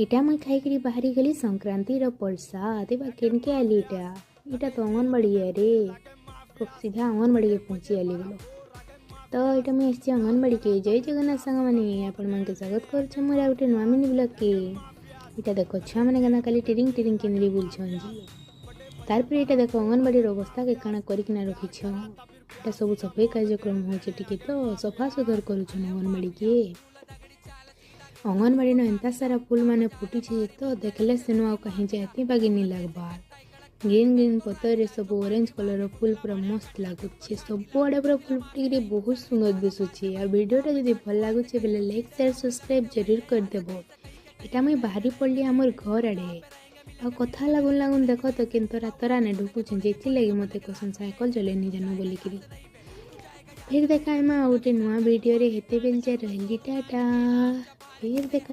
इटा मुई खाई बाहरी गली संक्रांति प्रसाद केनके आली इटा तो अंगनबाड़ी है रे सीधा अंगनबाड़ी के पहुँची आली बोलो। तो इटा मुई आसी अंगनबाड़ी के जय जगन्नाथ सांग मैंने आपण मन के स्वागत कर मोर गोटे नुआ मिनी ब्लॉग के। इटा देखो छुआ मैंने गना खाली टिरिंग टिरिंग किनरी बुलछन जी। तारपर इटा देखो अंगनबाड़ी अवस्था के काना करिकिना रखिछ। इटा सब सफाई कार्यक्रम होचे टिके तो सफा सुधर करूछन अंगनबाड़ी के। अंगनबाड़ी न एंता सारा फूल माने फुटी तो देखले सेनु आ कहीं जाती बागी नहीं लगबार। ग्रीन ग्रीन पतर सब ऑरेंज कलर फूल पूरा मस्त लगुचे। सब आड़े पूरा फूल फुटिक बहुत सुंदर दिशुचे। आ वीडियोटा जब भल लगुचे बेले लाइक शेयर सब्सक्राइब जरूर कर देबो। इटा मुई बाहरी पड़ली हमर घर आड़े आ कथा लागुन लागुन देख तो किंतरा तरा ने ढुकुछन जेथि लगी मते कोसन साइकिल चले नहीं जानो बोलिकरी। फिर देखा गोटे नुआ वीडियो रे हेते बेल जे रहली टाटा। फिर देखा।